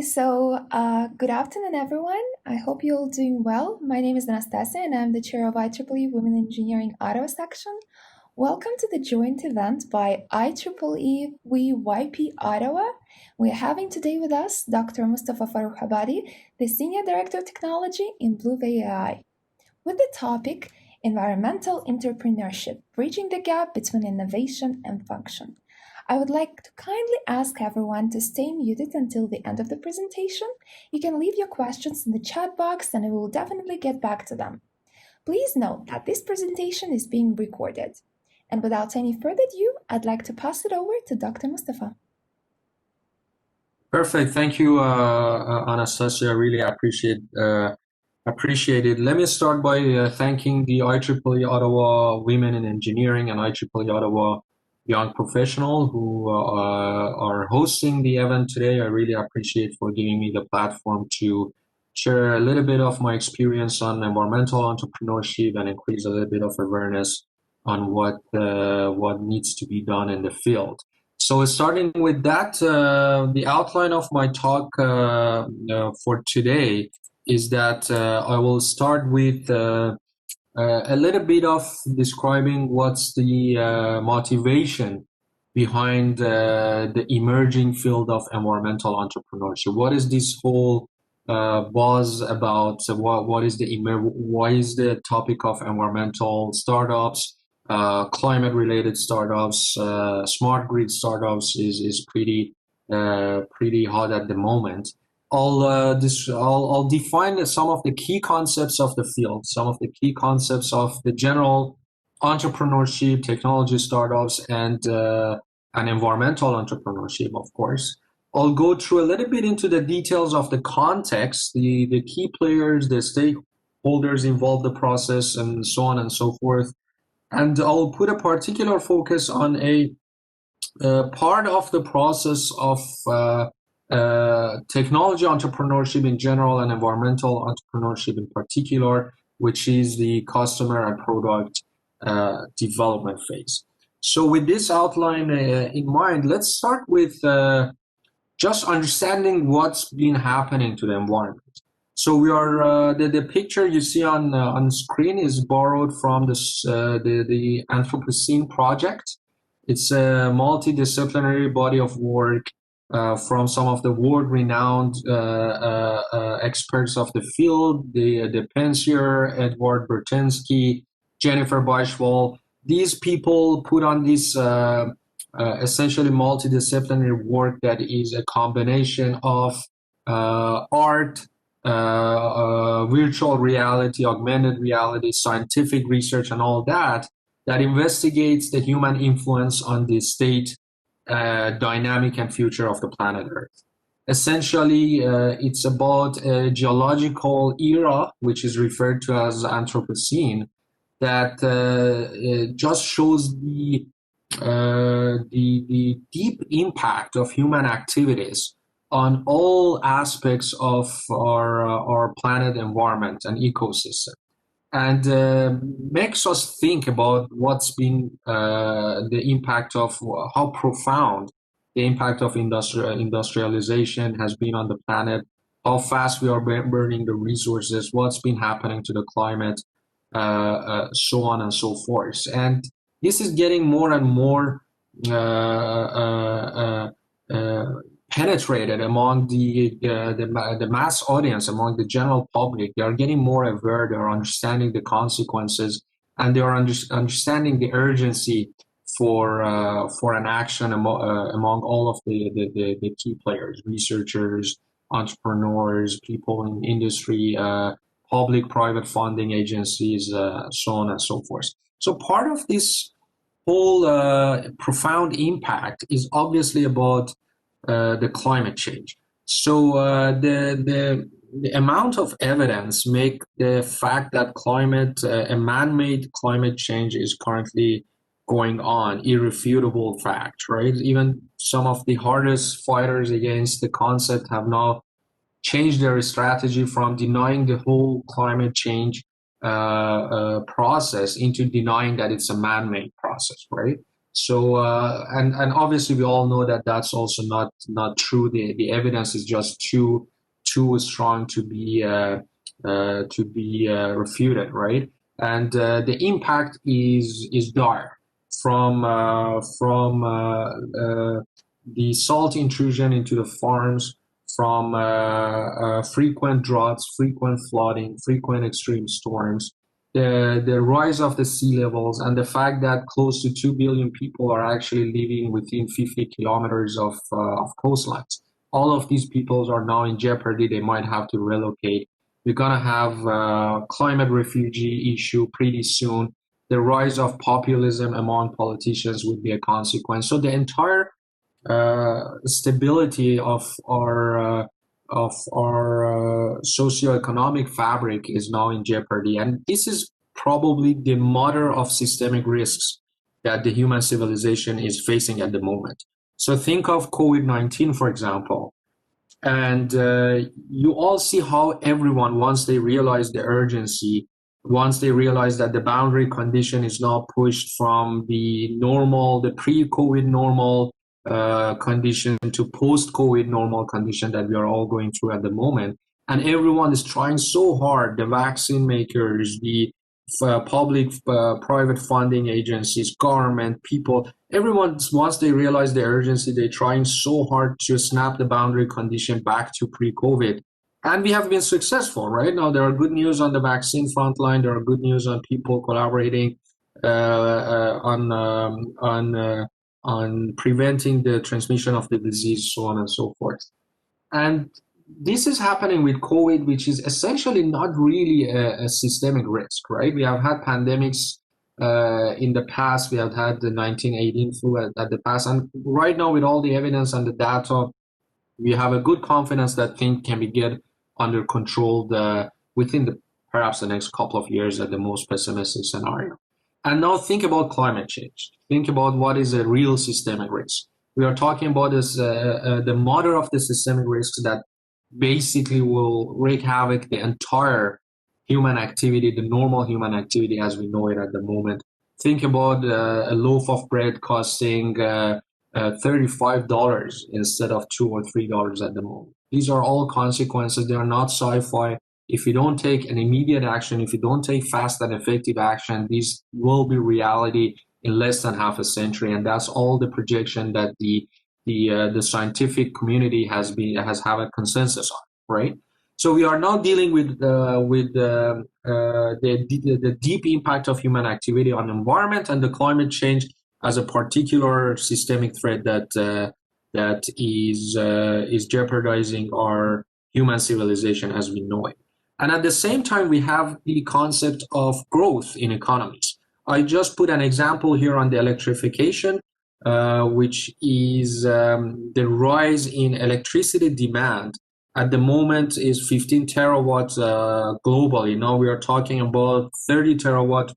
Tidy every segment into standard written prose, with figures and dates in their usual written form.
Good afternoon, everyone. I hope you're all doing well. My name is Anastassia, and I'm the chair of IEEE Women Engineering Ottawa section. Welcome to the joint event by IEEE WeYP Ottawa. We're having today with us Dr. Mostafa Farrokhabadi, the Senior Director of Technology in BluWave-ai, with the topic Environmental Entrepreneurship, Bridging the Gap Between Innovation and Function. I would like to kindly ask everyone to stay muted until the end of the presentation. You can leave your questions in the chat box and I will definitely get back to them. Please note that this presentation is being recorded. And without any further ado, I'd like to pass it over to Dr. Mostafa. Perfect. Thank you, Anastassia. I really appreciate it. Let me start by thanking the IEEE Ottawa Women in Engineering and IEEE Ottawa Young Professional who are hosting the event today. I really appreciate for giving me the platform to share a little bit of my experience on environmental entrepreneurship and increase a little bit of awareness on what needs to be done in the field. So starting with that, the outline of my talk for today is that I will start with a little bit of describing what's the motivation behind the emerging field of environmental entrepreneurship. What is this whole buzz about? Why is the topic of environmental startups, climate-related startups, smart grid startups is pretty hot at the moment. I'll define some of the key concepts of the field, some of the key concepts of the general entrepreneurship, technology startups, and environmental entrepreneurship, of course. I'll go through a little bit into the details of the context, the key players, the stakeholders involved in the process, and so on and so forth. And I'll put a particular focus on a part of the process of technology entrepreneurship in general and environmental entrepreneurship in particular, which is the customer and product development phase. So with this outline in mind, let's start with just understanding what's been happening to the environment. So we are the picture you see on screen is borrowed from the Anthropocene project. It's a multidisciplinary body of work from some of the world-renowned experts of the field, the Pensier, Edward Bertinsky, Jennifer Beischwald. These people put on this essentially multidisciplinary work that is a combination of art, virtual reality, augmented reality, scientific research, and all that investigates the human influence on the state, dynamic, and future of the planet Earth. Essentially, it's about a geological era, which is referred to as Anthropocene, that just shows the deep impact of human activities on all aspects of our planet environment and ecosystem, and makes us think about what's been the impact of how profound the impact of industrialization has been on the planet, how fast we are burning the resources, what's been happening to the climate, so on and so forth. And this is getting more and more penetrated among the mass audience, among the general public. They are getting more aware, they are understanding the consequences, and they are understanding the urgency for an action among all of the key players, researchers, entrepreneurs, people in industry, public, private funding agencies, so on and so forth. So part of this whole profound impact is obviously about the climate change. So the amount of evidence make the fact that a man-made climate change is currently going on irrefutable fact, right? Even some of the hardest fighters against the concept have now changed their strategy from denying the whole climate change process into denying that it's a man-made process, right? So and obviously we all know that that's also not true. The evidence is just too strong to be refuted, right? And the impact is dire from the salt intrusion into the farms, from frequent droughts, frequent flooding, frequent extreme storms, the rise of the sea levels, and the fact that close to 2 billion people are actually living within 50 kilometers of coastlines. All of these peoples are now in jeopardy. They might have to relocate. We're going to have climate refugee issue pretty soon. The rise of populism among politicians would be a consequence. So the entire stability of our socioeconomic fabric is now in jeopardy, and this is probably the mother of systemic risks that the human civilization is facing at the moment. So think of COVID-19, for example, and you all see how everyone, once they realize the urgency, once they realize that the boundary condition is now pushed from the normal, the pre-COVID normal condition to post-COVID normal condition that we are all going through at the moment. And everyone is trying so hard, the vaccine makers, the public, private funding agencies, government, people, everyone, once they realize the urgency, they're trying so hard to snap the boundary condition back to pre-COVID. And we have been successful, right? Now, there are good news on the vaccine front line. There are good news on people collaborating on preventing the transmission of the disease, so on and so forth. And this is happening with COVID, which is essentially not really a systemic risk, right? We have had pandemics in the past. We have had the 1918 flu at the past. And right now, with all the evidence and the data, we have a good confidence that things can be get under control within perhaps the next couple of years at the most pessimistic scenario. And now think about climate change. Think about what is a real systemic risk. We are talking about this, the mother of the systemic risks that basically will wreak havoc the entire human activity, the normal human activity as we know it at the moment. Think about a loaf of bread costing $35 instead of $2 or $3 at the moment. These are all consequences. They are not sci-fi. If you don't take an immediate action, if you don't take fast and effective action, these will be reality in less than half a century, and that's all the projection that the scientific community has have a consensus on, right? So we are now dealing with the deep impact of human activity on the environment and the climate change as a particular systemic threat that is jeopardizing our human civilization as we know it. And at the same time, we have the concept of growth in economies. I just put an example here on the electrification, which is the rise in electricity demand. At the moment is 15 terawatts globally. Now we are talking about 30 terawatts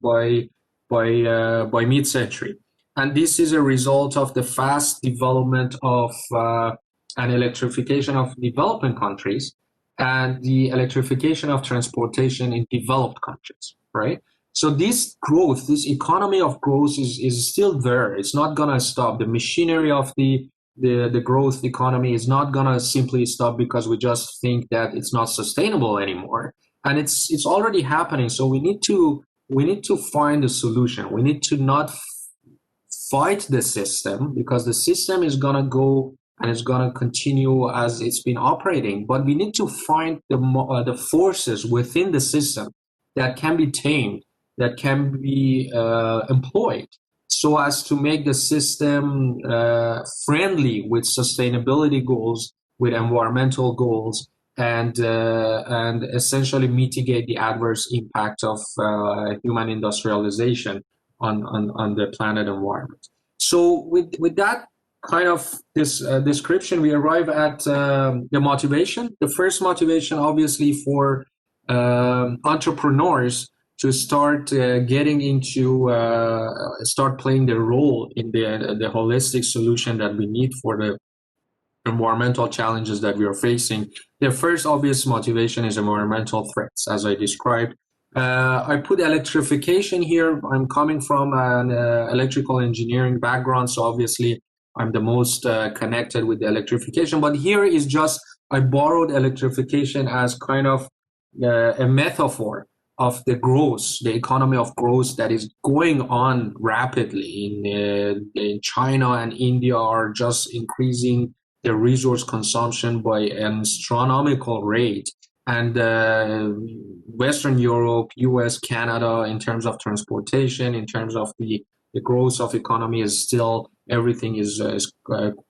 by mid-century. And this is a result of the fast development of an electrification of developing countries and the electrification of transportation in developed countries, right? So this growth, this economy of growth is still there. It's not going to stop. The machinery of the growth economy is not going to simply stop because we just think that it's not sustainable anymore. And it's already happening. So we need to find a solution. We need to not fight the system because the system is going to go and it's going to continue as it's been operating. But we need to find the forces within the system that can be tamed, that can be employed so as to make the system friendly with sustainability goals, with environmental goals, and essentially mitigate the adverse impact of human industrialization on the planet environment. So with that kind of this description, we arrive at the motivation. The first motivation, obviously, for entrepreneurs to start getting into, start playing their role in the holistic solution that we need for the environmental challenges that we are facing. The first obvious motivation is environmental threats, as I described. I put electrification here. I'm coming from an electrical engineering background, so obviously I'm the most connected with the electrification. But here is just I borrowed electrification as kind of a metaphor of the growth, the economy of growth that is going on rapidly in China and India are just increasing their resource consumption by an astronomical rate. And Western Europe, US, Canada, in terms of transportation, in terms of the growth of economy is still, everything is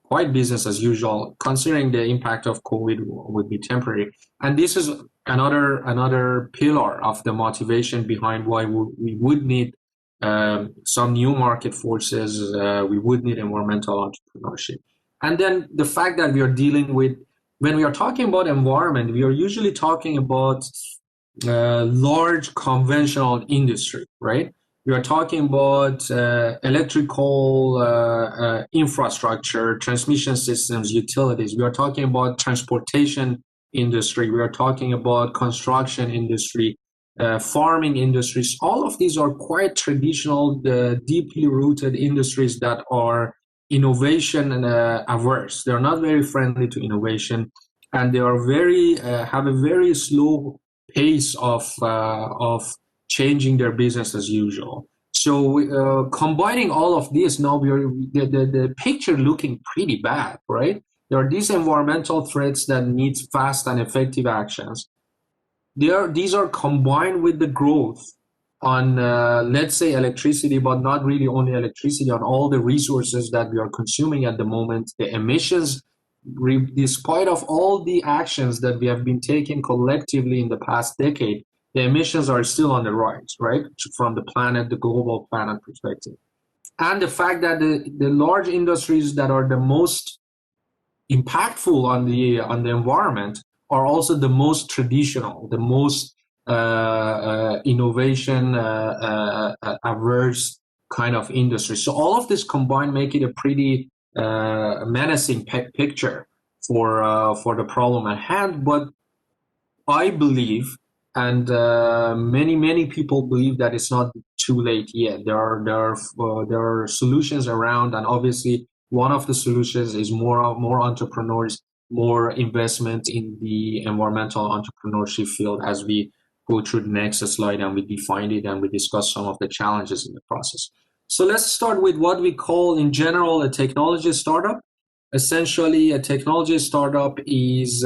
quite business as usual, considering the impact of COVID would be temporary. And this is another pillar of the motivation behind why we would need some new market forces. We would need environmental entrepreneurship. And then the fact that we are dealing with, when we are talking about environment, we are usually talking about large conventional industry, right? We are talking about electrical infrastructure, transmission systems, utilities. We are talking about transportation industry. We are talking about construction industry, farming industries. All of these are quite traditional, deeply rooted industries that are innovation averse. They're not very friendly to innovation, and they are very have a very slow pace of changing their business as usual. So combining all of this, now the picture looking pretty bad, right? There are these environmental threats that need fast and effective actions. These are combined with the growth on, let's say, electricity, but not really only electricity, on all the resources that we are consuming at the moment. The emissions, despite of all the actions that we have been taking collectively in the past decade, the emissions are still on the rise, right? From the planet, the global planet perspective. And the fact that the large industries that are the most impactful on the environment are also the most traditional, the most innovation averse kind of industry. So all of this combined make it a pretty menacing picture for the problem at hand. But I believe, and many people believe, that it's not too late yet. There are solutions around, and obviously one of the solutions is more entrepreneurs, more investment in the environmental entrepreneurship field, as we go through the next slide and we define it and we discuss some of the challenges in the process. So let's start with what we call in general a technology startup. Essentially, a technology startup is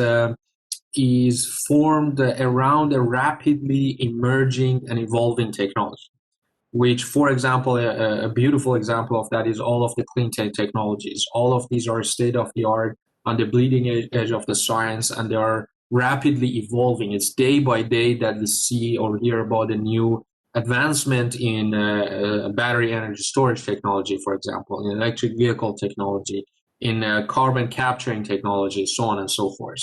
formed around a rapidly emerging and evolving technology, which, for example, a beautiful example of that is all of the clean tech technologies. All of these are state of the art, on the bleeding edge of the science, and they are rapidly evolving. It's day by day that we see or hear about a new advancement in battery energy storage technology, for example, in electric vehicle technology, in carbon capturing technology, so on and so forth.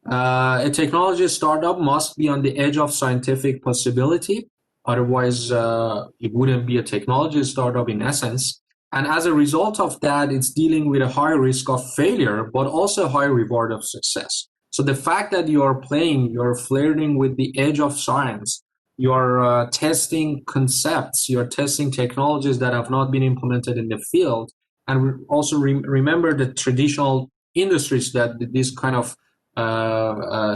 A technology startup must be on the edge of scientific possibility. Otherwise, it wouldn't be a technology startup in essence. And as a result of that, it's dealing with a high risk of failure, but also a high reward of success. So the fact that you're flirting with the edge of science, you're testing concepts, you're testing technologies that have not been implemented in the field, and also remember the traditional industries that this kind of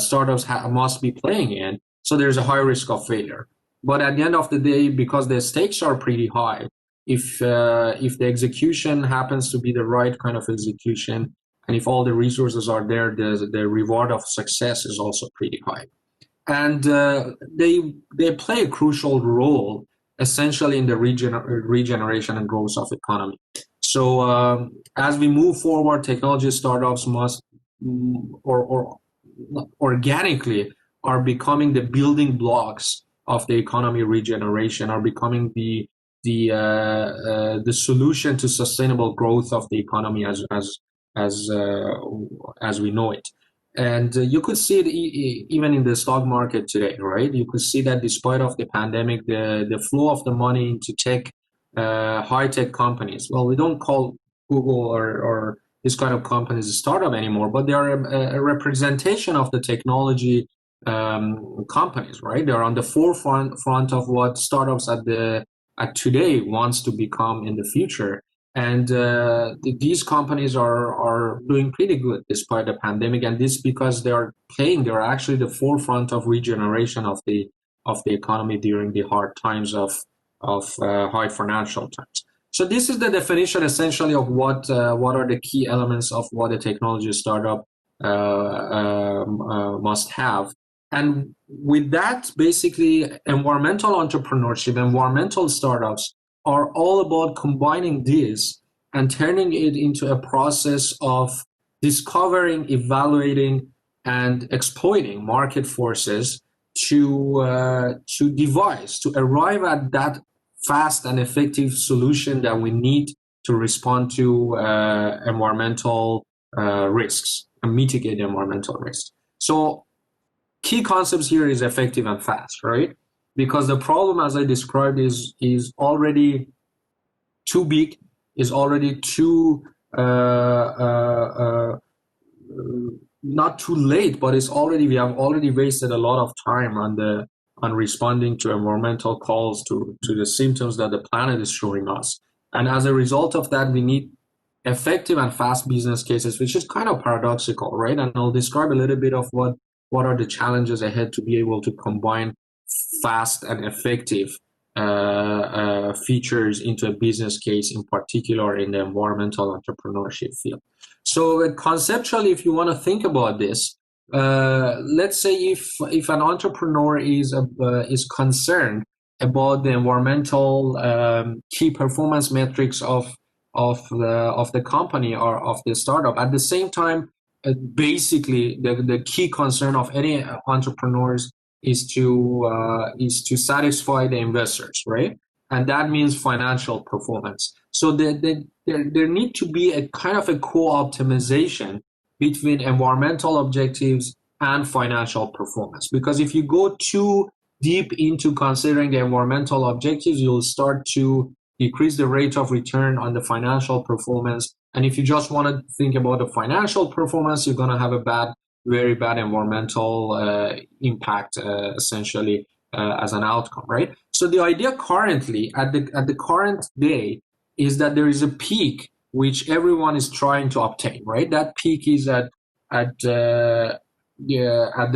startups must be playing in. So there's a high risk of failure. But at the end of the day, because the stakes are pretty high, if the execution happens to be the right kind of execution, and if all the resources are there, the reward of success is also pretty high. And they play a crucial role, essentially, in the regeneration and growth of economy. So as we move forward, technology startups must or organically are becoming the building blocks of the economy regeneration, are becoming the solution to sustainable growth of the economy as we know it. And you could see it even in the stock market today, right? You could see that despite of the pandemic, the flow of the money into tech, high tech companies. Well, we don't call Google or this kind of companies a startup anymore, but they are a representation of the technology companies, right? They're on the forefront of what startups at today wants to become in the future. And these companies are doing pretty good despite the pandemic, and this because they're actually the forefront of regeneration of the economy during the hard times of high financial times. So this is the definition essentially of what are the key elements of what a technology startup must have. And with that, basically, environmental entrepreneurship, environmental startups are all about combining this and turning it into a process of discovering, evaluating, and exploiting market forces to arrive at that fast and effective solution that we need to respond to environmental risks and mitigate environmental risks. So key concepts here is effective and fast, right? Because the problem, as I described, is already too big, is already too not too late, but we have already wasted a lot of time on responding to environmental calls, to the symptoms that the planet is showing us. And as a result of that, we need effective and fast business cases, which is kind of paradoxical, right? And I'll describe a little bit of what are the challenges ahead to be able to combine fast and effective features into a business case, in particular in the environmental entrepreneurship field. So conceptually, if you want to think about this, let's say if an entrepreneur is concerned about the environmental key performance metrics of the company or of the startup, at the same time, basically the key concern of any entrepreneurs is to satisfy the investors, right? And that means financial performance. So there need to be a kind of a co-optimization between environmental objectives and financial performance. Because if you go too deep into considering the environmental objectives, you'll start to decrease the rate of return on the financial performance. And if you just want to think about the financial performance, you're going to have a very bad environmental impact, essentially, as an outcome, right? So the idea currently, at the current day, is that there is a peak which everyone is trying to obtain, right? That peak is at the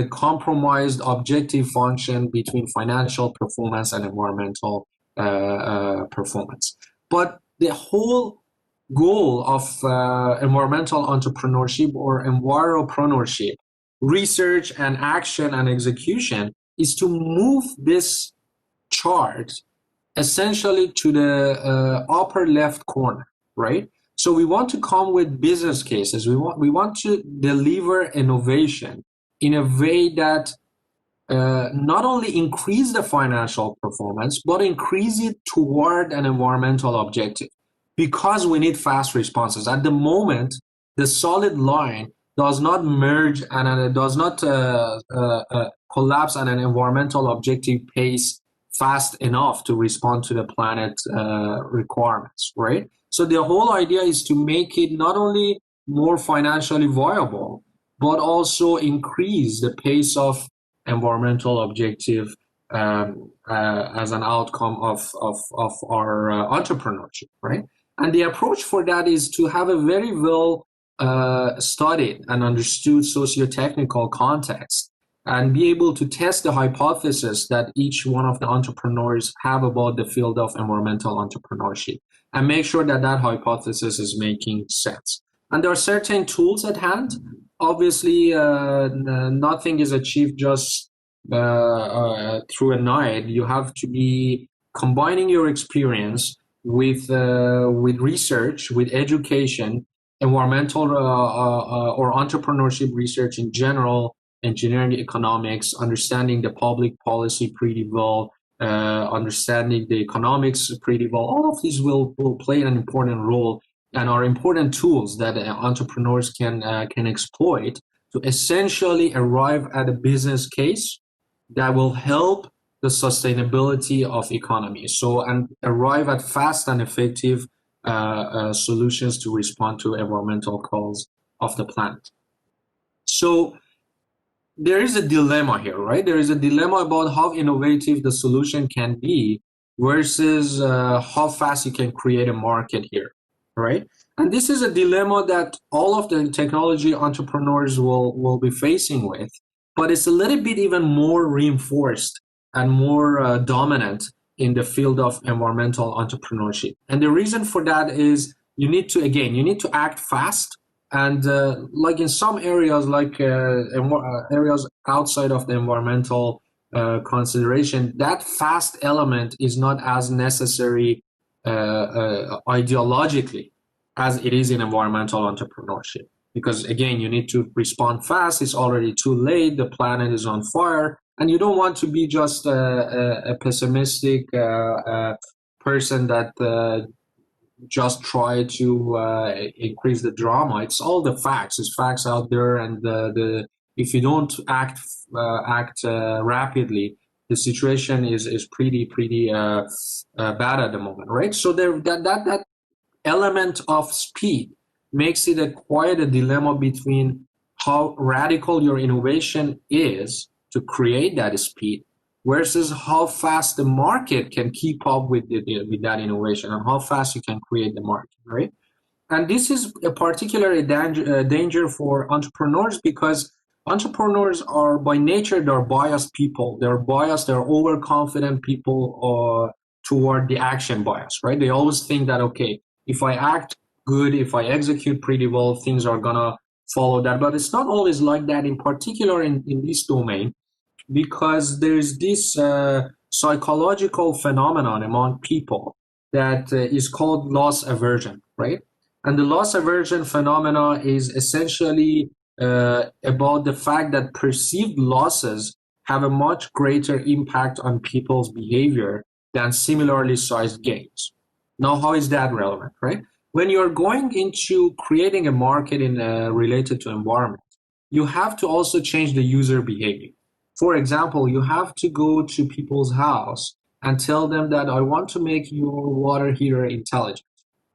compromised objective function between financial performance and environmental performance. But the whole goal of environmental entrepreneurship or enviropreneurship, research and action and execution, is to move this chart essentially to the upper left corner, right? So we want to come with business cases. We want to deliver innovation in a way that not only increase the financial performance, but increase it toward an environmental objective, because we need fast responses. At the moment, the solid line does not merge and does not collapse at an environmental objective pace fast enough to respond to the planet's requirements, right? So the whole idea is to make it not only more financially viable, but also increase the pace of environmental objective as an outcome of our entrepreneurship, right? And the approach for that is to have a very well studied and understood socio-technical context and be able to test the hypothesis that each one of the entrepreneurs have about the field of environmental entrepreneurship and make sure that that hypothesis is making sense. And there are certain tools at hand. Obviously, nothing is achieved just through a night. You have to be combining your experience with research, with education, environmental or entrepreneurship research in general, engineering economics, understanding the public policy pretty well, understanding the economics pretty well. All of these will play an important role and are important tools that entrepreneurs can exploit to essentially arrive at a business case that will help the sustainability of economy. So, and arrive at fast and effective solutions to respond to environmental calls of the planet. So there is a dilemma here, right? There is a dilemma about how innovative the solution can be versus how fast you can create a market here, right? And this is a dilemma that all of the technology entrepreneurs will be facing with, but it's a little bit even more reinforced and more dominant in the field of environmental entrepreneurship. And the reason for that is you need to act fast, and like in some areas, like areas outside of the environmental consideration, that fast element is not as necessary ideologically as it is in environmental entrepreneurship. Because again, you need to respond fast. It's already too late. The planet is on fire, and you don't want to be just a pessimistic person that just try to increase the drama. It's all the facts. It's facts out there, and if you don't act rapidly, the situation is pretty bad at the moment, right? So there that element of speed makes it quite a dilemma between how radical your innovation is to create that speed versus how fast the market can keep up with that innovation and how fast you can create the market, right? And this is a particular danger for entrepreneurs because entrepreneurs are by nature, they're biased people. They're biased, they're overconfident people toward the action bias, right? They always think that, okay, if I act good, if I execute pretty well, things are gonna follow that. But it's not always like that, in particular in this domain, because there's this psychological phenomenon among people that is called loss aversion, right? And the loss aversion phenomena is essentially about the fact that perceived losses have a much greater impact on people's behavior than similarly sized gains. Now, how is that relevant, right? When you're going into creating a market related to environment, you have to also change the user behavior. For example, you have to go to people's house and tell them that I want to make your water heater intelligent.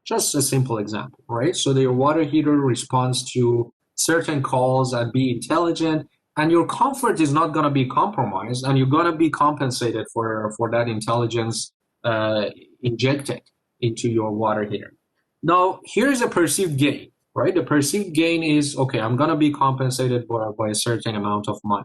Just a simple example, right? So your water heater responds to certain calls and be intelligent, and your comfort is not going to be compromised, and you're going to be compensated for that intelligence injected into your water heater. Now, here's a perceived gain, right? The perceived gain is, okay, I'm going to be compensated by a certain amount of money.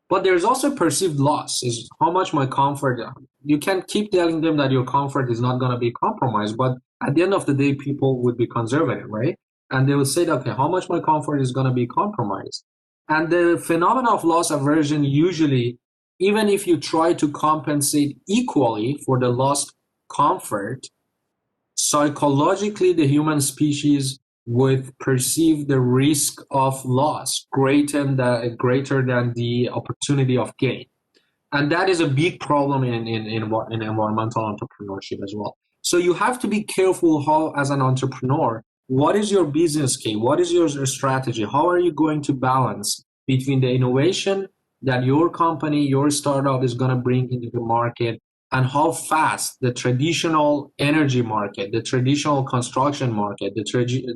But there's also perceived loss, is how much my comfort. You can keep telling them that your comfort is not going to be compromised, but at the end of the day, people would be conservative, right? And they will say, okay, how much my comfort is going to be compromised? And the phenomena of loss aversion usually, even if you try to compensate equally for the lost comfort, psychologically, the human species would perceive the risk of loss greater than the opportunity of gain. And that is a big problem in environmental entrepreneurship as well. So you have to be careful how, as an entrepreneur, what is your business case? What is your strategy? How are you going to balance between the innovation that your company, your startup is going to bring into the market, and how fast the traditional energy market, the traditional construction market, the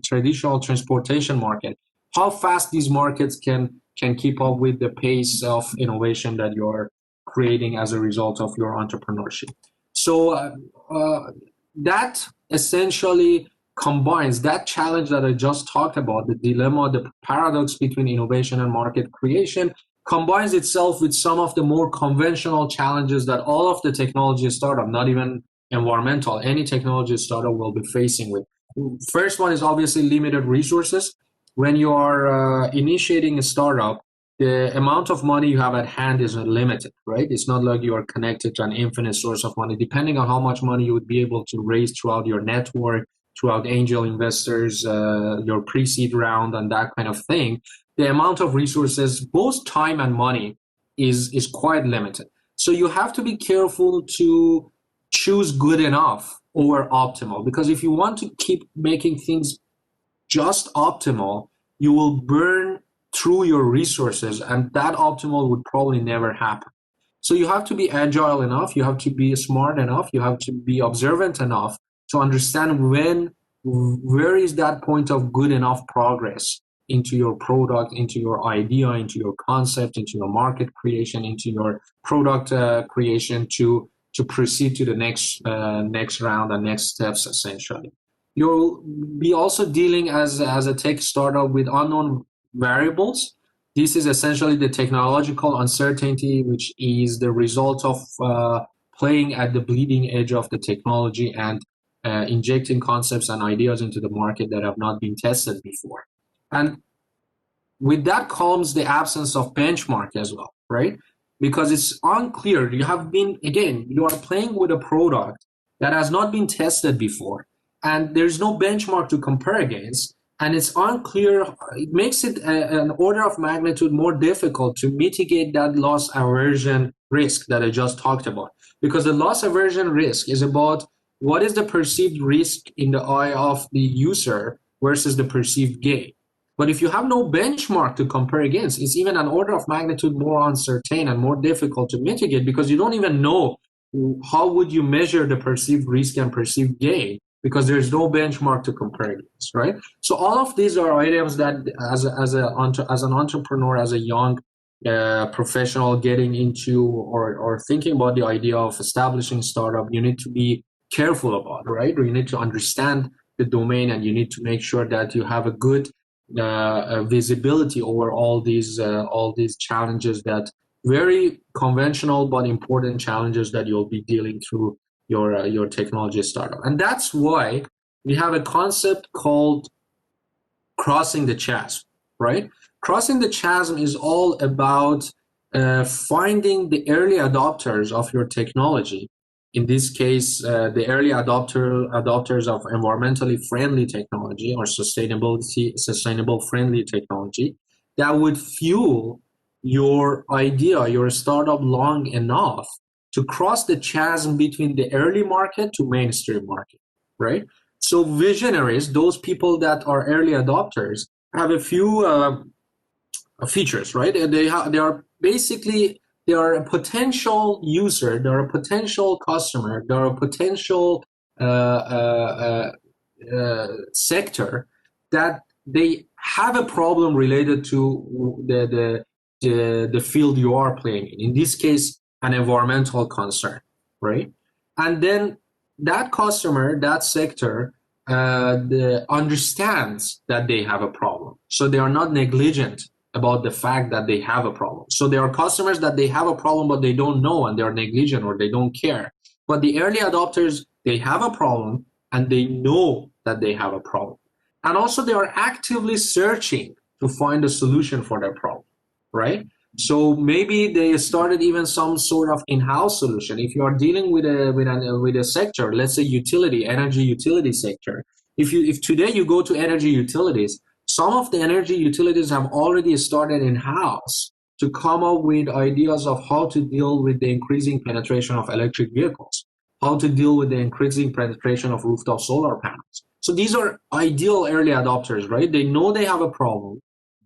traditional transportation market, how fast these markets can keep up with the pace of innovation that you're creating as a result of your entrepreneurship. So that essentially combines that challenge that I just talked about, the dilemma, the paradox between innovation and market creation, combines itself with some of the more conventional challenges that all of the technology startup, not even environmental, any technology startup will be facing with. First one is obviously limited resources. When you are initiating a startup, the amount of money you have at hand is limited, right? It's not like you are connected to an infinite source of money. Depending on how much money you would be able to raise throughout your network, throughout angel investors, your pre-seed round, and that kind of thing, the amount of resources, both time and money, is quite limited. So you have to be careful to choose good enough over optimal, because if you want to keep making things just optimal, you will burn through your resources, and that optimal would probably never happen. So you have to be agile enough, you have to be smart enough, you have to be observant enough to understand where is that point of good enough progress into your product, into your idea, into your concept, into your market creation, into your product creation to proceed to the next round and next steps essentially. You'll be also dealing as a tech startup with unknown variables. This is essentially the technological uncertainty, which is the result of playing at the bleeding edge of the technology and injecting concepts and ideas into the market that have not been tested before. And with that comes the absence of benchmark as well, right? Because it's unclear. You are playing with a product that has not been tested before, and there's no benchmark to compare against, and it's unclear. It makes it an order of magnitude more difficult to mitigate that loss aversion risk that I just talked about. Because the loss aversion risk is about what is the perceived risk in the eye of the user versus the perceived gain. But if you have no benchmark to compare against, it's even an order of magnitude more uncertain and more difficult to mitigate, because you don't even know how would you measure the perceived risk and perceived gain, because there's no benchmark to compare against, right? So all of these are items that as an entrepreneur, as a young professional getting into or thinking about the idea of establishing startup, you need to be careful about, right? Or you need to understand the domain, and you need to make sure that you have a good visibility over all these challenges, that very conventional but important challenges that you'll be dealing through your technology startup. And that's why we have a concept called crossing the chasm, right? Crossing the chasm is all about finding the early adopters of your technology. In this case, the early adopters of environmentally friendly technology or sustainable friendly technology that would fuel your idea, your startup long enough to cross the chasm between the early market to mainstream market, right? So visionaries, those people that are early adopters, have a few features, right? And they are a potential user, they're a potential customer, they're a potential sector that they have a problem related to the field you are playing in. In this case, an environmental concern, right? And then that customer, that sector, understands that they have a problem. So they are not negligent about the fact that they have a problem. So there are customers that they have a problem, but they don't know, and they're negligent or they don't care. But the early adopters, they have a problem and they know that they have a problem. And also they are actively searching to find a solution for their problem, right? So maybe they started even some sort of in-house solution. If you are dealing with a sector, let's say energy utility sector, if today you go to energy utilities, some of the energy utilities have already started in-house to come up with ideas of how to deal with the increasing penetration of electric vehicles, how to deal with the increasing penetration of rooftop solar panels. So these are ideal early adopters, right? They know they have a problem.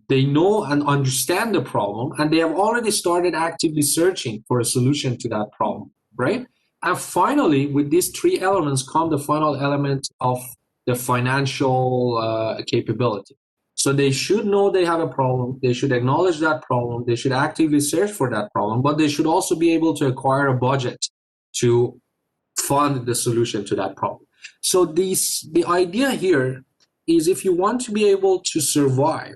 They know and understand the problem, and they have already started actively searching for a solution to that problem, right? And finally, with these three elements come the final element of the financial capability. So they should know they have a problem. They should acknowledge that problem. They should actively search for that problem, but they should also be able to acquire a budget to fund the solution to that problem. So the idea here is, if you want to be able to survive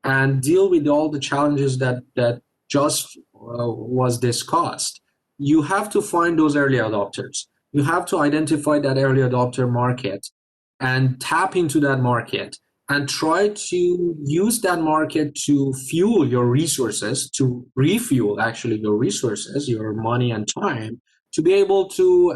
and deal with all the challenges that just was discussed, you have to find those early adopters. You have to identify that early adopter market and tap into that market and try to use that market to fuel your resources, to refuel actually your resources, your money and time, to be able to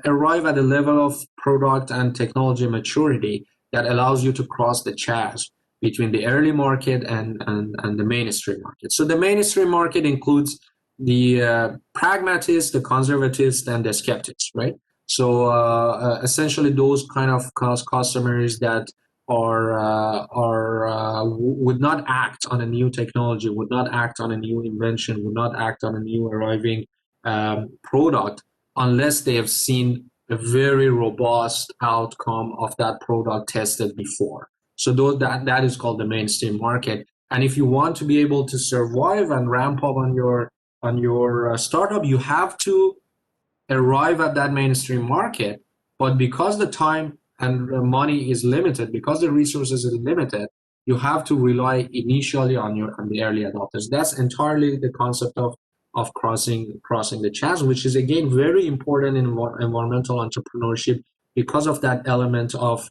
arrive at a level of product and technology maturity that allows you to cross the chasm between the early market and the mainstream market. So the mainstream market includes the pragmatists, the conservatives, and the skeptics, right? So essentially those kind of customers that would not act on a new technology, would not act on a new invention, would not act on a new arriving product unless they have seen a very robust outcome of that product tested before. So that is called the mainstream market. And if you want to be able to survive and ramp up on your startup, you have to arrive at that mainstream market. But because the time and the money is limited, because the resources is limited, you have to rely initially on the early adopters. That's entirely the concept of crossing the chasm, which is again very important in environmental entrepreneurship because of that element of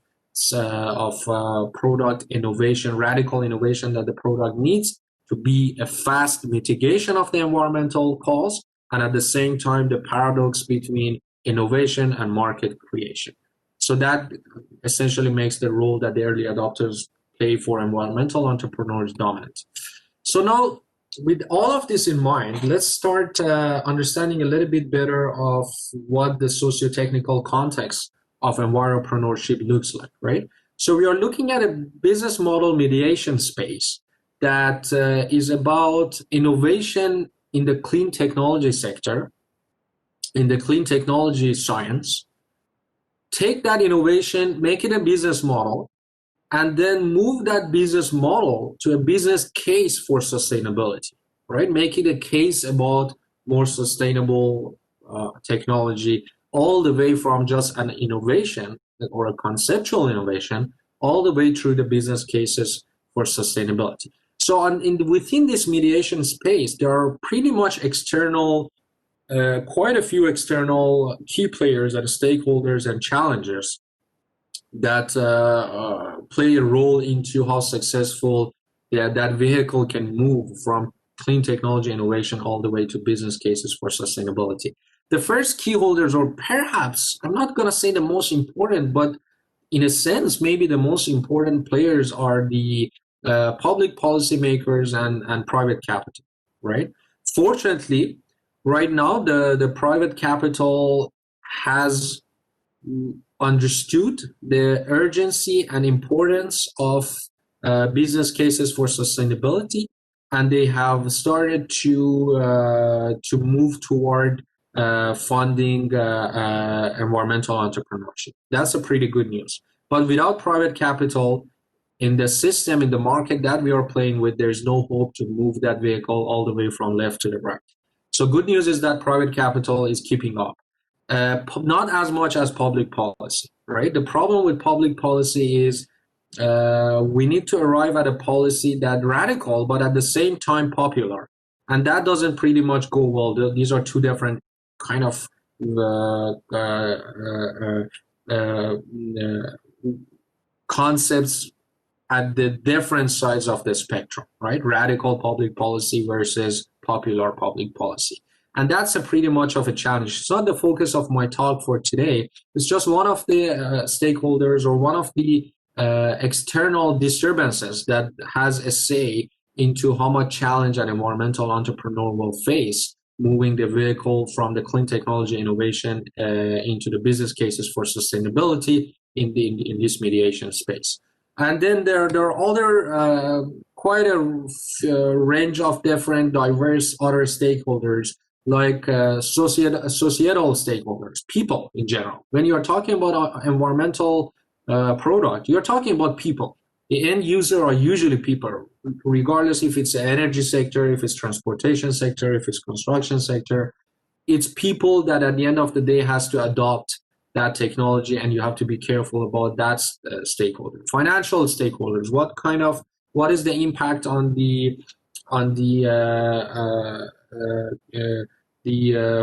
product innovation, radical innovation that the product needs to be a fast mitigation of the environmental cost, and at the same time the paradox between innovation and market creation. So that essentially makes the role that the early adopters play for environmental entrepreneurs dominant. So now, with all of this in mind, let's start understanding a little bit better of what the socio-technical context of enviropreneurship looks like, right? So we are looking at a business model mediation space that is about innovation in the clean technology sector, in the clean technology science. Take that innovation, make it a business model, and then move that business model to a business case for sustainability, right? Make it a case about more sustainable technology, all the way from just an innovation or a conceptual innovation, all the way through the business cases for sustainability. So within this mediation space, there are pretty much quite a few external key players and stakeholders and challengers that play a role into how successful that vehicle can move from clean technology innovation all the way to business cases for sustainability. The first key holders, or perhaps, I'm not going to say the most important, but in a sense, maybe the most important players are the public policymakers and private capital, right? Fortunately, right now, the private capital has understood the urgency and importance of business cases for sustainability, and they have started to move toward funding environmental entrepreneurship. That's a pretty good news. But without private capital in the system, in the market that we are playing with, there's no hope to move that vehicle all the way from left to the right. So good news is that private capital is keeping up. Not as much as public policy, right? The problem with public policy is we need to arrive at a policy that's radical, but at the same time popular. And that doesn't pretty much go well. These are two different kind of concepts at the different sides of the spectrum, right? Radical public policy versus popular public policy. And that's a pretty much of a challenge. It's not the focus of my talk for today. It's just one of the stakeholders or one of the external disturbances that has a say into how much challenge an environmental entrepreneur will face moving the vehicle from the clean technology innovation into the business cases for sustainability in this mediation space. And then there are other quite a range of different diverse other stakeholders, like societal stakeholders, people in general. When you're talking about environmental product, you're talking about people. The end user are usually people, regardless if it's the energy sector, if it's transportation sector, if it's construction sector. It's people that at the end of the day has to adopt that technology, and you have to be careful about that stakeholder. Financial stakeholders, what is the impact on the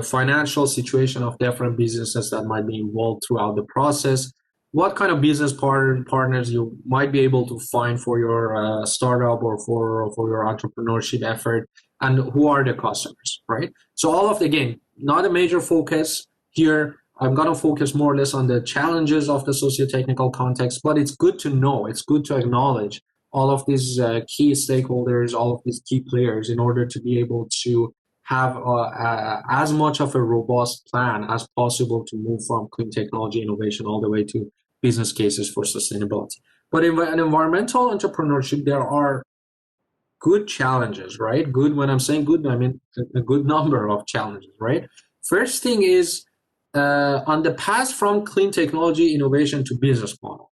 financial situation of different businesses that might be involved throughout the process? What kind of business partners you might be able to find for your startup or for your entrepreneurship effort, and who are the customers, right? So all of, again, not a major focus here. I'm going to focus more or less on the challenges of the socio-technical context, but it's good to know, it's good to acknowledge all of these key stakeholders, all of these key players, in order to be able to have as much of a robust plan as possible to move from clean technology innovation all the way to business cases for sustainability. But in an environmental entrepreneurship, there are good challenges, right? Good, when I'm saying good, I mean a good number of challenges, right? First thing is on the path from clean technology innovation to business model,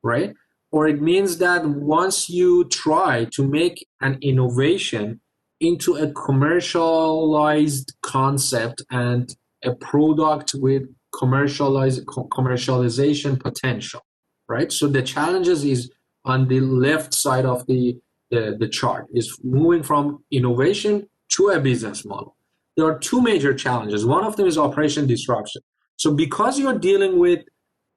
right? or it means that once you try to make an innovation into a commercialized concept and a product with commercialization potential, right? So the challenges is on the left side of the chart, is moving from innovation to a business model. There are two major challenges. One of them is operation disruption. So because you're dealing with,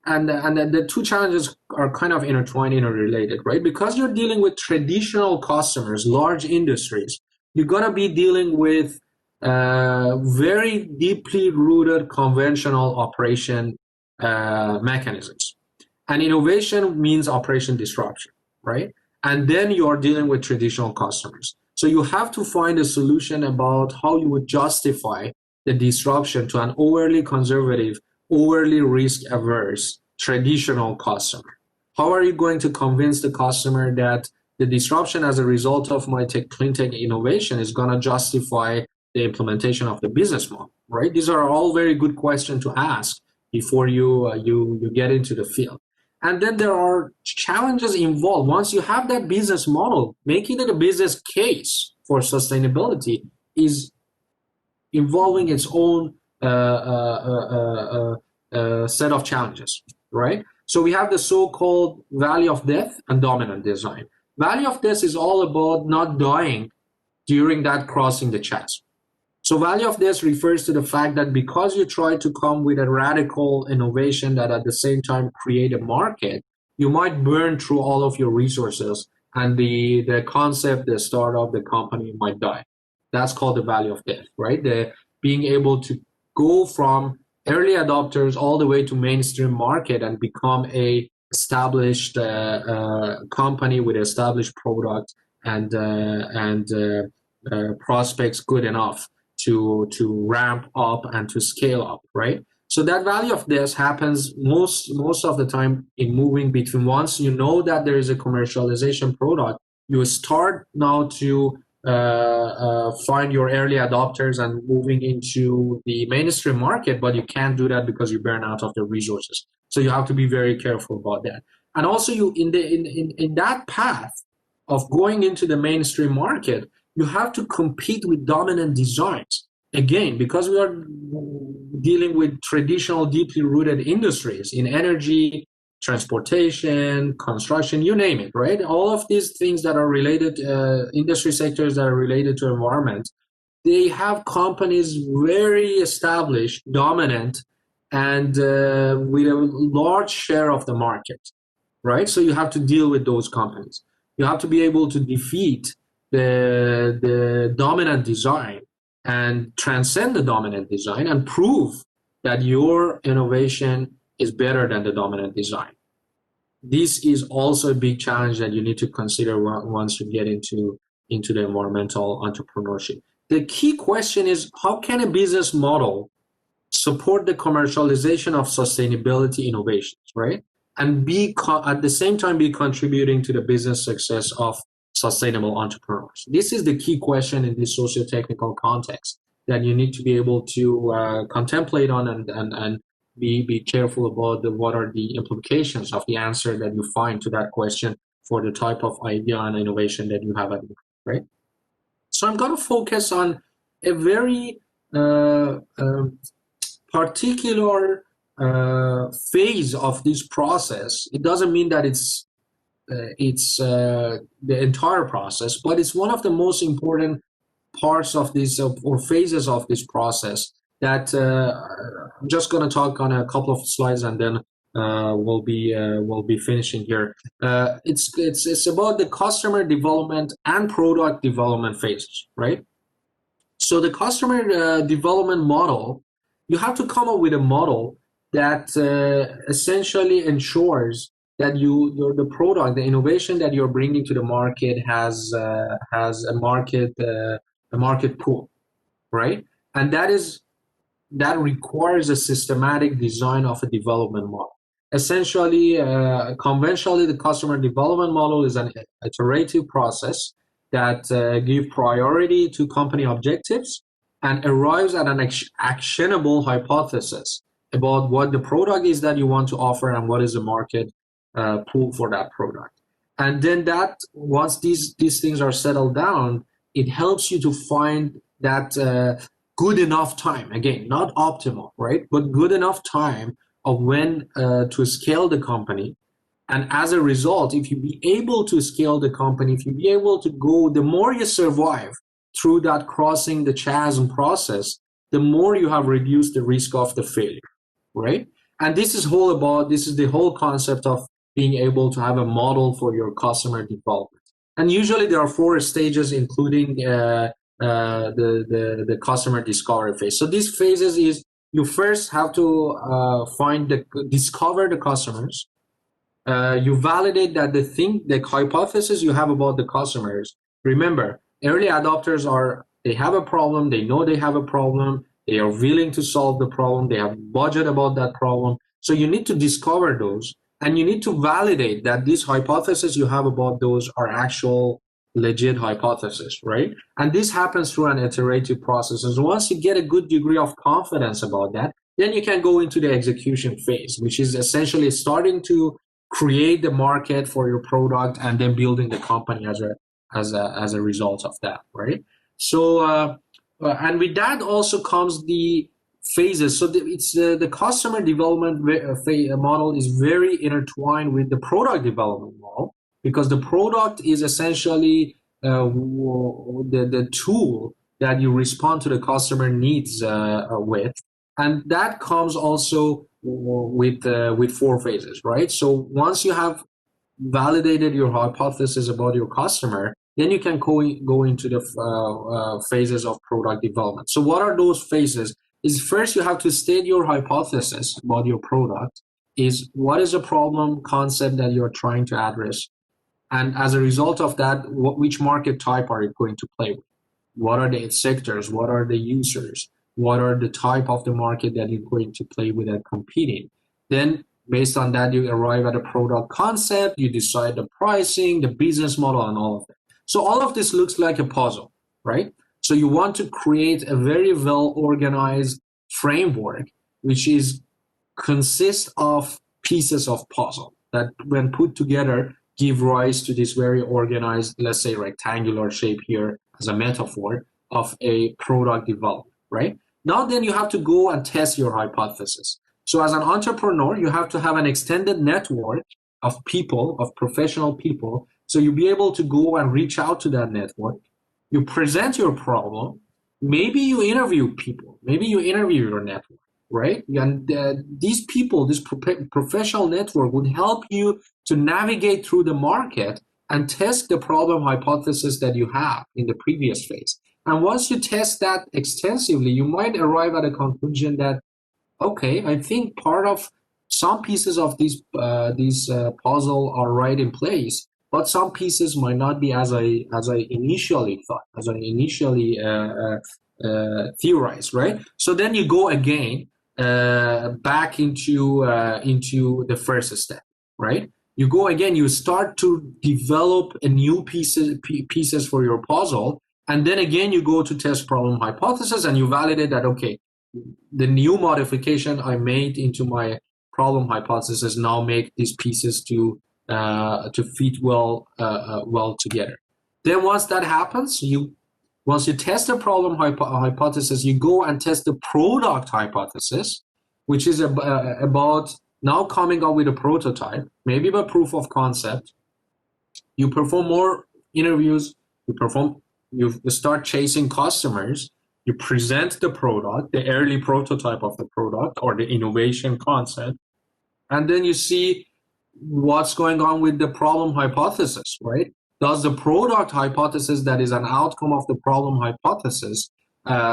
and the two challenges are kind of intertwined, interrelated, right? Because you're dealing with traditional customers, large industries, you're going to be dealing with very deeply rooted conventional operation mechanisms. And innovation means operation disruption, right? And then you're dealing with traditional customers. So you have to find a solution about how you would justify the disruption to an overly conservative, overly risk averse traditional customer. How are you going to convince the customer that the disruption as a result of my clean tech innovation is going to justify the implementation of the business model, right? These are all very good questions to ask before you get into the field. And then there are challenges involved. Once you have that business model, making it a business case for sustainability is involving its own set of challenges, right? So we have the so-called valley of death and dominant design. Valley of death is all about not dying during that crossing the chasm. So value of death refers to the fact that because you try to come with a radical innovation that at the same time create a market, you might burn through all of your resources and the concept, the startup, the company might die. That's called the value of death, right? The being able to go from early adopters all the way to mainstream market and become a established company with established product and prospects good enough to ramp up and to scale up, right? So that value of this happens most of the time in moving between, once you know that there is a commercialization product, you start now to find your early adopters and moving into the mainstream market, but you can't do that because you burn out of the resources. So you have to be very careful about that. And also, you in that path of going into the mainstream market, you have to compete with dominant designs. Again, because we are dealing with traditional, deeply rooted industries in energy, transportation, construction, you name it, right? All of these things that are related, industry sectors that are related to environment, they have companies very established, dominant, and with a large share of the market, right? So you have to deal with those companies. You have to be able to defeat the dominant design and transcend the dominant design and prove that your innovation is better than the dominant design. This is also a big challenge that you need to consider once you get into the environmental entrepreneurship. The key question is, how can a business model support the commercialization of sustainability innovations, right? And be at the same time be contributing to the business success of sustainable entrepreneurs. This is the key question in this socio-technical context that you need to be able to contemplate on and be careful about what are the implications of the answer that you find to that question for the type of idea and innovation that you have at work, right? So I'm going to focus on a very particular phase of this process. It doesn't mean that it's the entire process, but it's one of the most important parts of this or phases of this process that I'm just going to talk on a couple of slides and then we'll be finishing here. It's about the customer development and product development phases, right? So the customer development model, you have to come up with a model that essentially ensures that the product, the innovation that you're bringing to the market has a market pool, right? And that requires a systematic design of a development model. Essentially, conventionally, the customer development model is an iterative process that gives priority to company objectives and arrives at an actionable hypothesis about what the product is that you want to offer and what is the market pool for that product. And then that once these things are settled down, it helps you to find that good enough time, again, not optimal, right, but good enough time of when to scale the company. And as a result, if you be able to scale the company, if you be able to go, the more you survive through that crossing the chasm process, the more you have reduced the risk of the failure, right? And this is the whole concept of being able to have a model for your customer development. And usually there are 4 stages, including the customer discovery phase. So these phases is you first have to discover the customers. You validate that the hypothesis you have about the customers. Remember, early adopters they have a problem, they know they have a problem, they are willing to solve the problem, they have budget about that problem. So you need to discover those, and you need to validate that these hypotheses you have about those are actual legit hypothesis, right? And this happens through an iterative process. And once you get a good degree of confidence about that, then you can go into the execution phase, which is essentially starting to create the market for your product and then building the company as a result of that, right? So and with that also comes the phases. So it's the customer development model is very intertwined with the product development model, because the product is essentially the tool that you respond to the customer needs with, and that comes also with 4 phases, right? So once you have validated your hypothesis about your customer, then you can go into the phases of product development. So what are those phases? Is first you have to state your hypothesis about your product. Is what is the problem concept that you're trying to address? And as a result of that, which market type are you going to play with? What are the sectors? What are the users? What are the type of the market that you're going to play with and competing? Then based on that, you arrive at a product concept, you decide the pricing, the business model, and all of that. So all of this looks like a puzzle, right? So you want to create a very well-organized framework, which consists of pieces of puzzle that when put together give rise to this very organized, let's say rectangular shape here as a metaphor of a product development, right? Now then you have to go and test your hypothesis. So as an entrepreneur, you have to have an extended network of people, of professional people. So you'll be able to go and reach out to that network. You present your problem. Maybe you interview people. Maybe you interview your network, right? And these people, this professional network would help you to navigate through the market and test the problem hypothesis that you have in the previous phase. And once you test that extensively, you might arrive at a conclusion that, okay, I think part of some pieces of these puzzle are right in place, but some pieces might not be as I initially thought, as I initially theorized, right? So then you go again back into the first step, right? You go again, you start to develop a new pieces for your puzzle, and then again you go to test problem hypothesis, and you validate that, okay, the new modification I made into my problem hypothesis now make these pieces to fit well together. Then once that happens, once you test the problem hypothesis, you go and test the product hypothesis, which is about now coming up with a prototype, maybe a proof of concept. You perform more interviews, you start chasing customers, you present the product, the early prototype of the product or the innovation concept, and then you see what's going on with the problem hypothesis, right? Does the product hypothesis that is an outcome of the problem hypothesis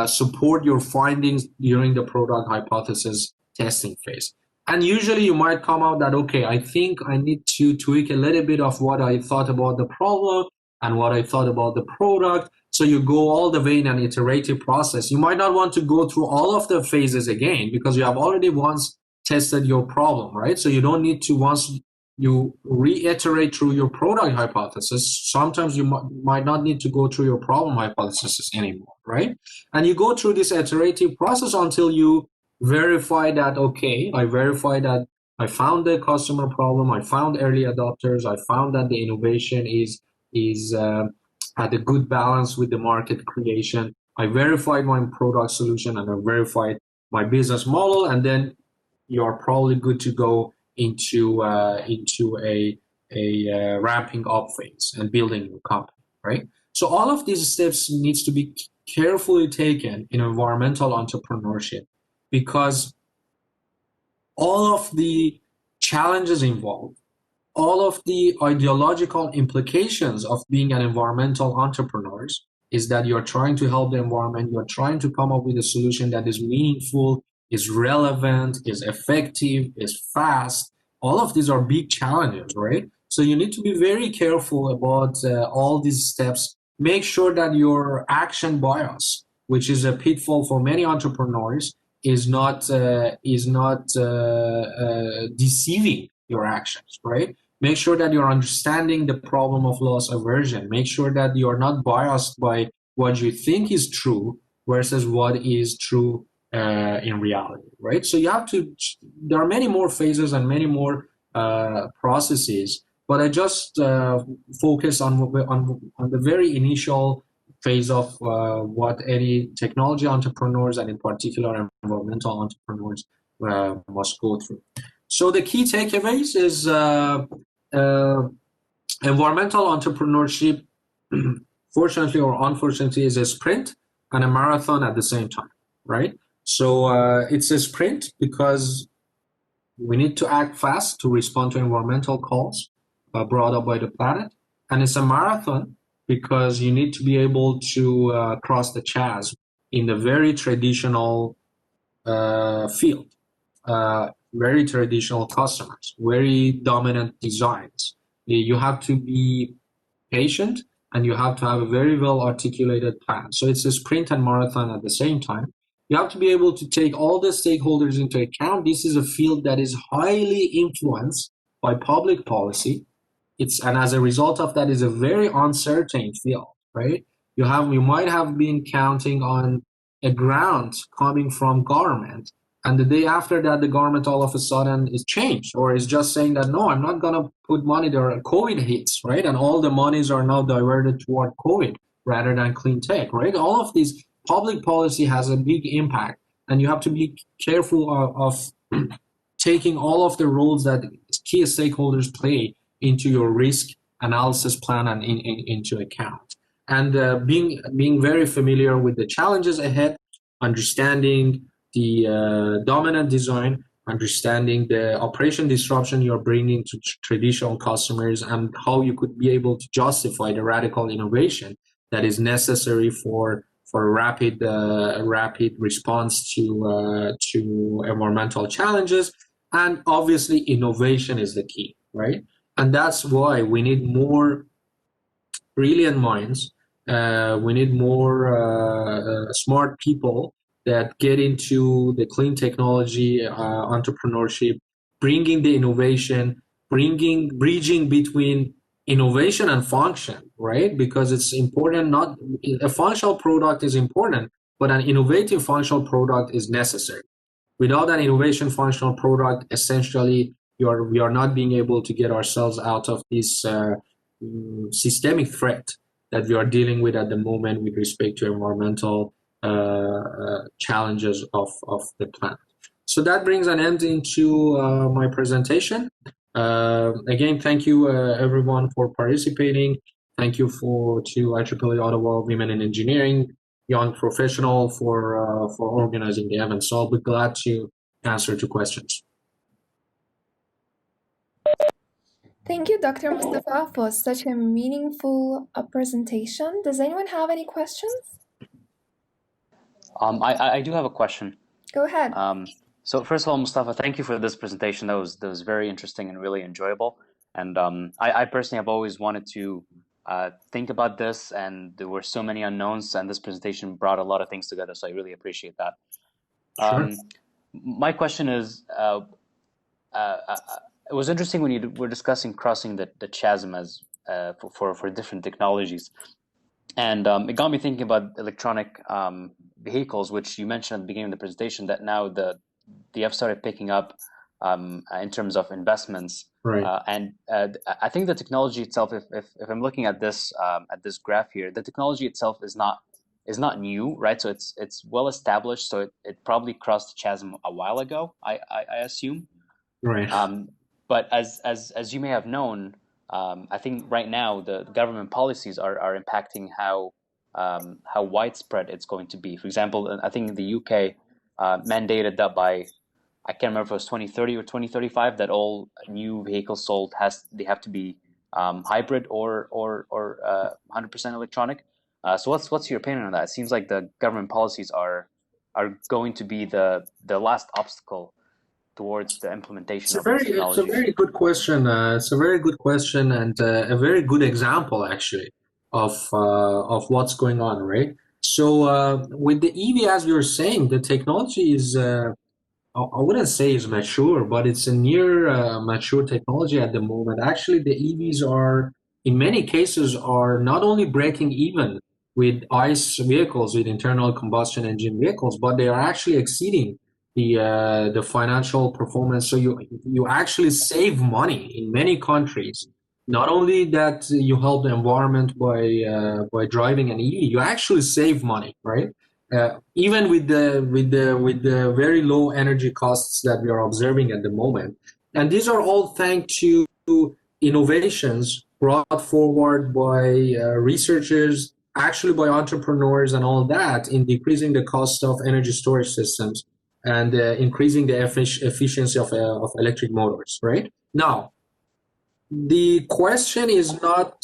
support your findings during the product hypothesis testing phase? And usually you might come out that, okay, I think I need to tweak a little bit of what I thought about the problem and what I thought about the product. So you go all the way in an iterative process. You might not want to go through all of the phases again because you have already once tested your problem, right? So you don't need to, once you reiterate through your product hypothesis, sometimes you might not need to go through your problem hypothesis anymore, right? And you go through this iterative process until you verify that, okay, I verify that I found the customer problem. I found early adopters. I found that the innovation is had a good balance with the market creation. I verified my product solution and I verified my business model, and then you're probably good to go into a ramping up phase and building your company, right? So all of these steps needs to be carefully taken in environmental entrepreneurship, because all of the challenges involved, all of the ideological implications of being an environmental entrepreneur is that you're trying to help the environment, you're trying to come up with a solution that is meaningful, is relevant, is effective, is fast. All of these are big challenges, right? So you need to be very careful about all these steps. Make sure that your action bias, which is a pitfall for many entrepreneurs, is not deceiving your actions, right? Make sure that you're understanding the problem of loss aversion. Make sure that you're not biased by what you think is true versus what is true in reality, right? So you have to, there are many more phases and many more processes, but I just focus on the very initial phase of what any technology entrepreneurs and in particular environmental entrepreneurs must go through. So the key takeaways is uh, environmental entrepreneurship, fortunately or unfortunately, is a sprint and a marathon at the same time, right? So it's a sprint because we need to act fast to respond to environmental calls brought up by the planet. And it's a marathon because you need to be able to cross the chasm in the very traditional field, very traditional customers, very dominant designs. You have to be patient and you have to have a very well articulated plan. So it's a sprint and marathon at the same time. You have to be able to take all the stakeholders into account. This is a field that is highly influenced by public policy. And as a result of that, is a very uncertain field, right? You might have been counting on a grant coming from government, and the day after that, the government all of a sudden is changed or is just saying that no, I'm not gonna put money there. COVID hits, right? And all the monies are now diverted toward COVID rather than clean tech, right? All of these public policy has a big impact, and you have to be careful of taking all of the roles that key stakeholders play into your risk analysis plan and into account. And being very familiar with the challenges ahead, understanding the dominant design, understanding the operation disruption you're bringing to traditional customers, and how you could be able to justify the radical innovation that is necessary for rapid response to environmental challenges. And obviously, innovation is the key, right? And that's why we need more brilliant minds. We need more smart people that get into the clean technology entrepreneurship, bringing the innovation, bridging between innovation and function, right? Because it's important. Not a functional product is important, but an innovative functional product is necessary. Without an innovation functional product, essentially, we are not being able to get ourselves out of this systemic threat that we are dealing with at the moment with respect to environmental challenges of the planet. So that brings an end into my presentation. Again, thank you everyone for participating. Thank you to IEEE Ottawa Women in Engineering, Young Professional for organizing the event. So I'll be glad to answer to questions. Thank you, Dr. Mostafa, for such a meaningful presentation. Does anyone have any questions? I do have a question. Go ahead. So first of all, Mostafa, thank you for this presentation. That was very interesting and really enjoyable. And I personally have always wanted to think about this, and there were so many unknowns, and this presentation brought a lot of things together. So I really appreciate that. Sure. My question is, it was interesting when you were discussing crossing the chasm as for different technologies, and it got me thinking about electronic vehicles, which you mentioned at the beginning of the presentation, that now the F started picking up in terms of investments. Right. And I think the technology itself, if I'm looking at this graph here, the technology itself is not new, right? So it's well established. So it probably crossed the chasm a while ago, I assume. Right. But as you may have known, I think right now the government policies are impacting how widespread it's going to be. For example, I think in the UK mandated that by, I can't remember if it was 2030 or 2035, that all new vehicles sold they have to be hybrid or 100% electronic. So what's your opinion on that? It seems like the government policies are going to be the last obstacle towards the implementation of these It's a technologies. very good question. It's a very good question and a very good example actually of what's going on, right? So with the EV, as you're saying, the technology is I wouldn't say is mature, but it's a near mature technology at the moment. Actually, the EVs are, in many cases, are not only breaking even with ICE vehicles, with internal combustion engine vehicles, but they are actually exceeding the financial performance. So you actually save money in many countries. Not only that you help the environment by driving an EV, you actually save money, right? Even with the very low energy costs that we are observing at the moment, and these are all thanks to innovations brought forward by researchers, actually by entrepreneurs and all that, in decreasing the cost of energy storage systems and increasing the efficiency of electric motors. Right now, the question is not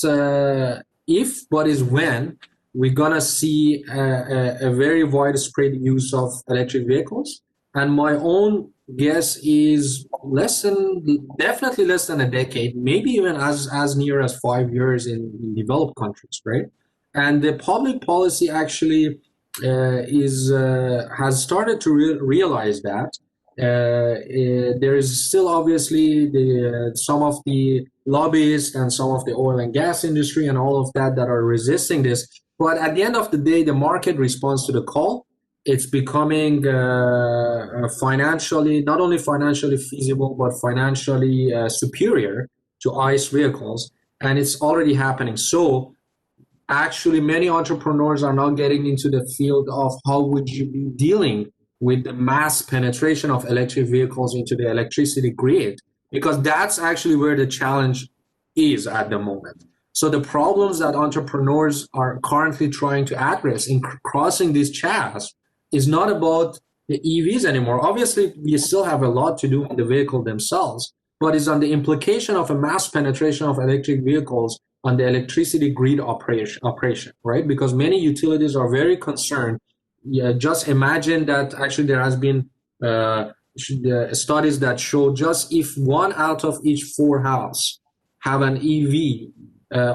if, but is when we're gonna see a very widespread use of electric vehicles. And my own guess is definitely less than a decade, maybe even as near as 5 years in developed countries, right? And the public policy actually has started to realize that. There is still obviously some of the lobbyists and some of the oil and gas industry and all of that are resisting this. But at the end of the day, the market responds to the call. It's becoming financially, not only financially feasible, but financially superior to ICE vehicles. And it's already happening. So actually, many entrepreneurs are now getting into the field of how would you be dealing with the mass penetration of electric vehicles into the electricity grid, because that's actually where the challenge is at the moment. So the problems that entrepreneurs are currently trying to address in crossing this chasm is not about the EVs anymore. Obviously, we still have a lot to do in the vehicle themselves, but it's on the implication of a mass penetration of electric vehicles on the electricity grid operation, right? Because many utilities are very concerned. Yeah, just imagine that actually there has been studies that show just if 1 out of each 4 house have an EV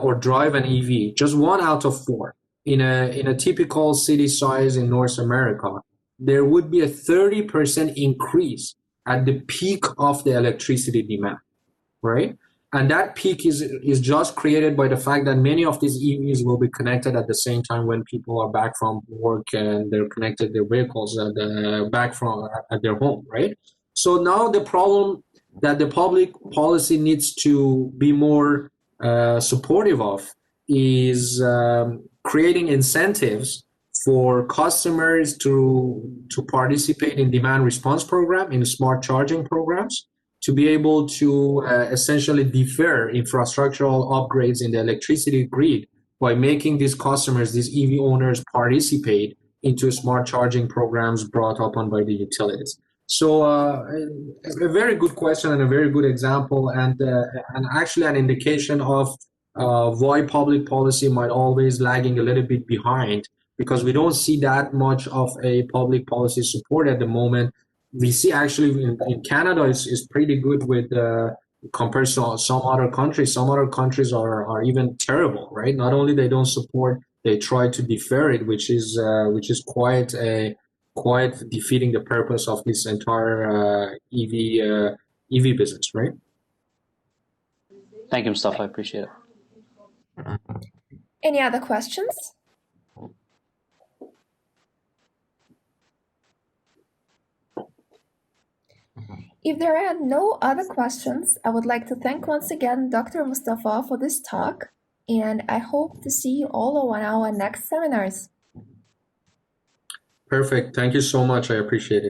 or drive an EV, just 1 out of 4 in a typical city size in North America, there would be a 30% increase at the peak of the electricity demand, right? And that peak is just created by the fact that many of these EVs will be connected at the same time when people are back from work and they're connected their vehicles back from at their home, right? So now the problem that the public policy needs to be more supportive of is creating incentives for customers to participate in demand response program, in smart charging programs, to be able to essentially defer infrastructural upgrades in the electricity grid by making these customers, these EV owners, participate into smart charging programs brought upon by the utilities. So a very good question and a very good example, and actually an indication of why public policy might always lagging a little bit behind, because we don't see that much of a public policy support at the moment. We see actually in Canada is pretty good with compared to some other countries. Some other countries are even terrible, right? Not only they don't support, they try to defer it, which is quite defeating the purpose of this entire EV business, right? Thank you, Mostafa. I appreciate it. Any other questions? If there are no other questions, I would like to thank once again Dr. Mostafa for this talk, and I hope to see you all on our next seminars. Perfect. Thank you so much. I appreciate it.